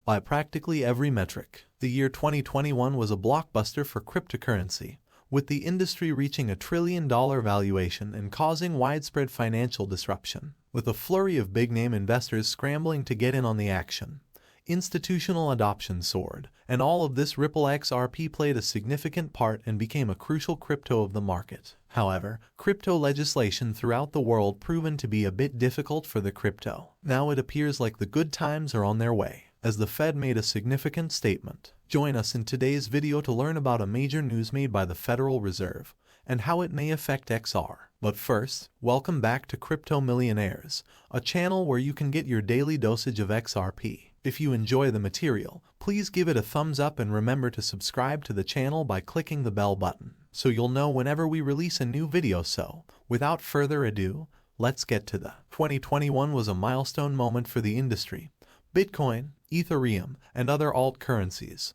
By practically every metric, the year 2021 was a blockbuster for cryptocurrency, with the industry reaching $1 trillion valuation and causing widespread financial disruption. With a flurry of big-name investors scrambling to get in on the action, institutional adoption soared, and all of this Ripple XRP played a significant part and became a crucial crypto of the market. However, crypto legislation throughout the world proven to be a bit difficult for the crypto. Now it appears like the good times are on their way, as the Fed made a significant statement. Join us in today's video to learn about a major news made by the Federal Reserve and how it may affect XR. But first, welcome back to Crypto Millionaires, a channel where you can get your daily dosage of XRP. If you enjoy the material, please give it a thumbs up and remember to subscribe to the channel by clicking the bell button, so you'll know whenever we release a new video. So, without further ado, let's get to the 2021 was a milestone moment for the industry. Bitcoin, Ethereum, and other alt currencies.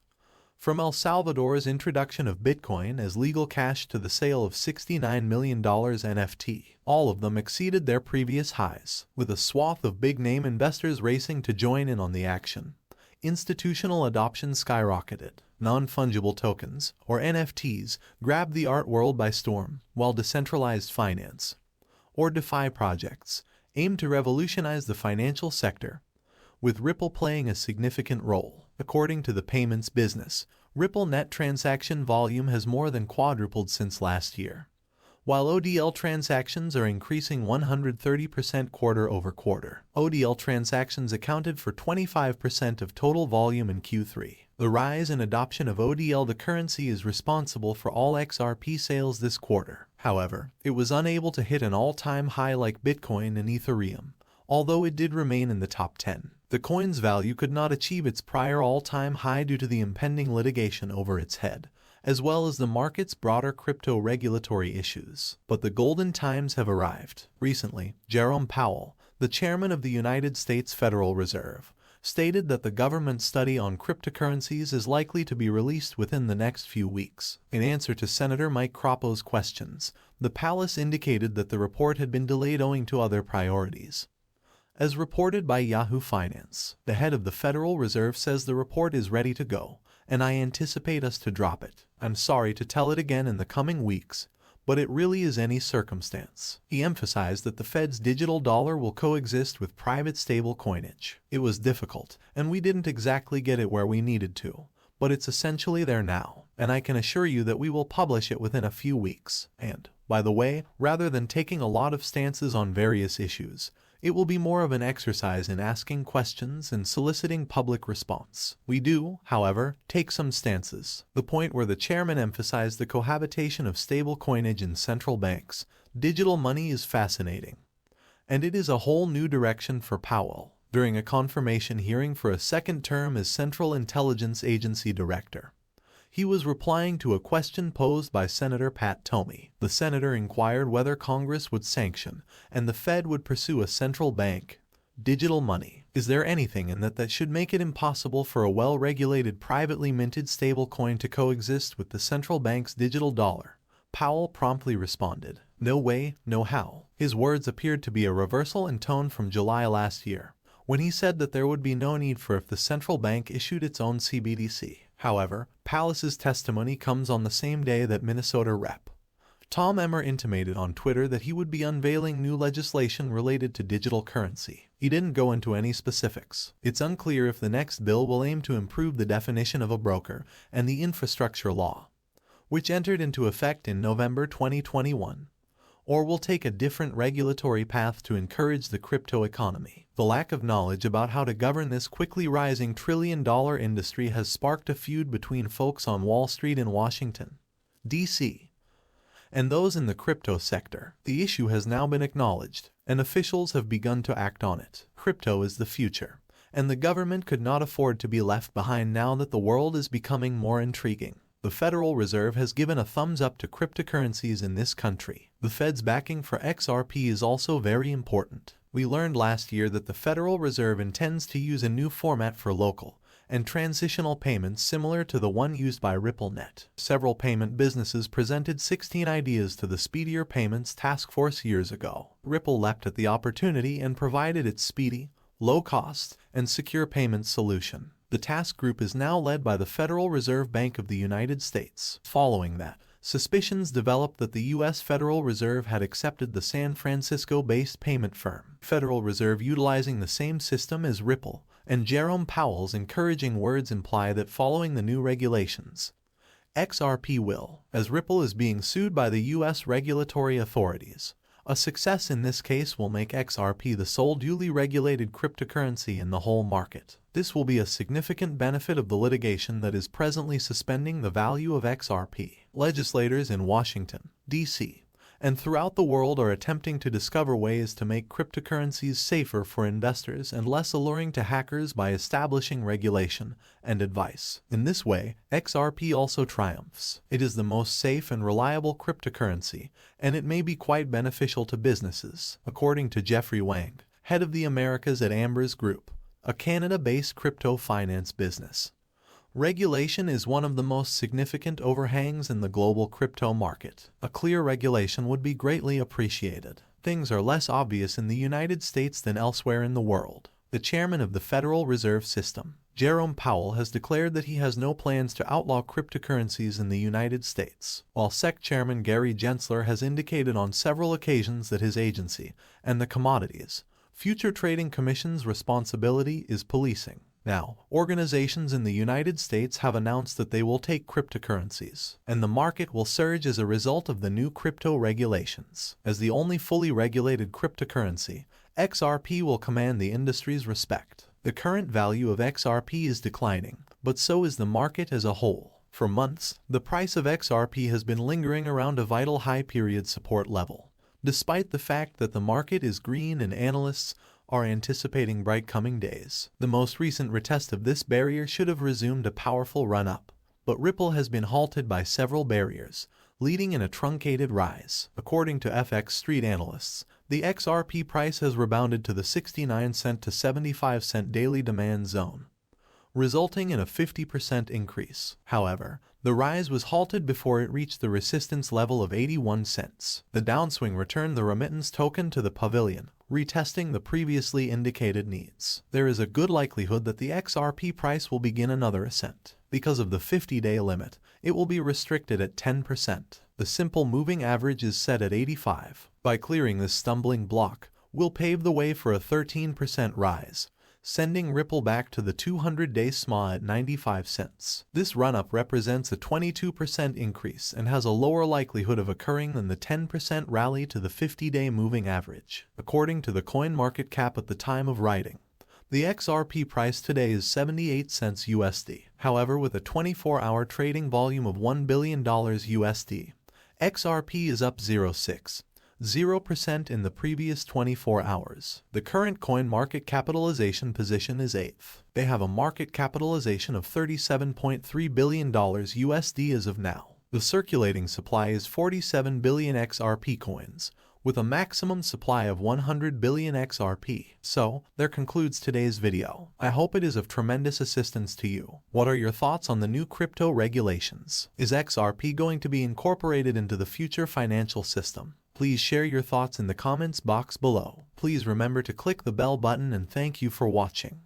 From El Salvador's introduction of Bitcoin as legal cash to the sale of $69 million NFT, all of them exceeded their previous highs, with a swath of big-name investors racing to join in on the action. Institutional adoption skyrocketed. Non-fungible tokens, or NFTs, grabbed the art world by storm, while decentralized finance, or DeFi projects, aimed to revolutionize the financial sector, with Ripple playing a significant role. According to the payments business, Ripple net transaction volume has more than quadrupled since last year, while ODL transactions are increasing 130% quarter-over-quarter. ODL transactions accounted for 25% of total volume in Q3. The rise in adoption of ODL, the currency, is responsible for all XRP sales this quarter. However, it was unable to hit an all-time high like Bitcoin and Ethereum, although it did remain in the top 10. The coin's value could not achieve its prior all-time high due to the impending litigation over its head, as well as the market's broader crypto regulatory issues. But the golden times have arrived. Recently, Jerome Powell, the chairman of the United States Federal Reserve, stated that the government study on cryptocurrencies is likely to be released within the next few weeks. In answer to Senator Mike Crapo's questions, the palace indicated that the report had been delayed owing to other priorities. As reported by Yahoo Finance, the head of the Federal Reserve says the report is ready to go, and I anticipate us to drop it. I'm sorry to tell it again in the coming weeks, but it really is any circumstance. He emphasized that the Fed's digital dollar will coexist with private stable coinage. It was difficult, and we didn't exactly get it where we needed to, but it's essentially there now, and I can assure you that we will publish it within a few weeks. And, by the way, rather than taking a lot of stances on various issues, it will be more of an exercise in asking questions and soliciting public response. We do, however, take some stances. The point where the chairman emphasized the cohabitation of stable coinage in central banks, digital money, is fascinating. And it is a whole new direction for Powell. During a confirmation hearing for a second term as Central Intelligence Agency Director, he was replying to a question posed by Senator Pat Toomey. The senator inquired whether Congress would sanction and the Fed would pursue a central bank digital money. Is there anything in that should make it impossible for a well-regulated privately minted stablecoin to coexist with the central bank's digital dollar? Powell promptly responded, "No way, no how." His words appeared to be a reversal in tone from July last year, when he said that there would be no need for if the central bank issued its own CBDC. However, Palace's testimony comes on the same day that Minnesota Rep. Tom Emmer intimated on Twitter that he would be unveiling new legislation related to digital currency. He didn't go into any specifics. It's unclear if the next bill will aim to improve the definition of a broker and the infrastructure law, which entered into effect in November 2021, or will take a different regulatory path to encourage the crypto economy. The lack of knowledge about how to govern this quickly rising trillion-dollar industry has sparked a feud between folks on Wall Street in Washington, D.C., and those in the crypto sector. The issue has now been acknowledged, and officials have begun to act on it. Crypto is the future, and the government could not afford to be left behind now that the world is becoming more intriguing. The Federal Reserve has given a thumbs up to cryptocurrencies in this country. The Fed's backing for XRP is also very important. We learned last year that the Federal Reserve intends to use a new format for local and transitional payments similar to the one used by RippleNet. Several payment businesses presented 16 ideas to the Speedier Payments Task Force years ago. Ripple leapt at the opportunity and provided its speedy, low-cost, and secure payment solution. The task group is now led by the Federal Reserve Bank of the United States. Following that, suspicions developed that the U.S. Federal Reserve had accepted the San Francisco-based payment firm Federal Reserve utilizing the same system as Ripple, and Jerome Powell's encouraging words imply that following the new regulations, XRP will, as Ripple is being sued by the U.S. regulatory authorities. A success in this case will make XRP the sole duly regulated cryptocurrency in the whole market. This will be a significant benefit of the litigation that is presently suspending the value of XRP. Legislators in Washington, D.C., and throughout the world are attempting to discover ways to make cryptocurrencies safer for investors and less alluring to hackers by establishing regulation and advice. In this way, XRP also triumphs. It is the most safe and reliable cryptocurrency, and it may be quite beneficial to businesses, according to Jeffrey Wang, head of the Americas at Ambers Group, a Canada-based crypto finance business. Regulation is one of the most significant overhangs in the global crypto market. A clear regulation would be greatly appreciated. Things are less obvious in the United States than elsewhere in the world. The chairman of the Federal Reserve System, Jerome Powell, has declared that he has no plans to outlaw cryptocurrencies in the United States, while SEC Chairman Gary Gensler has indicated on several occasions that his agency and the Commodities Future Trading Commission's responsibility is policing. Now, organizations in the United States have announced that they will take cryptocurrencies, and the market will surge as a result of the new crypto regulations. As the only fully regulated cryptocurrency, XRP will command the industry's respect. The current value of XRP is declining, but so is the market as a whole. For months, the price of XRP has been lingering around a vital high period support level, despite the fact that the market is green and analysts are anticipating bright coming days. The most recent retest of this barrier should have resumed a powerful run-up, but Ripple has been halted by several barriers, leading in a truncated rise. According to FX Street analysts, the XRP price has rebounded to the 69-cent to 75-cent daily demand zone, resulting in a 50% increase. However, the rise was halted before it reached the resistance level of 81 cents. The downswing returned the remittance token to the pavilion, retesting the previously indicated needs. There is a good likelihood that the XRP price will begin another ascent. Because of the 50-day limit, it will be restricted at 10%. The simple moving average is set at 85. By clearing this stumbling block, we'll pave the way for a 13% rise, sending Ripple back to the 200-day SMA at 95 cents. This run-up represents a 22% increase and has a lower likelihood of occurring than the 10% rally to the 50-day moving average. According to the CoinMarketCap at the time of writing, the XRP price today is 78 cents USD. However, with a 24-hour trading volume of $1 billion USD, XRP is up 0.60% in the previous 24 hours. The current coin market capitalization position is 8th. They have a market capitalization of $37.3 billion USD as of now. The circulating supply is 47 billion XRP coins, with a maximum supply of 100 billion XRP. So, there concludes today's video. I hope it is of tremendous assistance to you. What are your thoughts on the new crypto regulations? Is XRP going to be incorporated into the future financial system? Please share your thoughts in the comments box below. Please remember to click the bell button, and thank you for watching.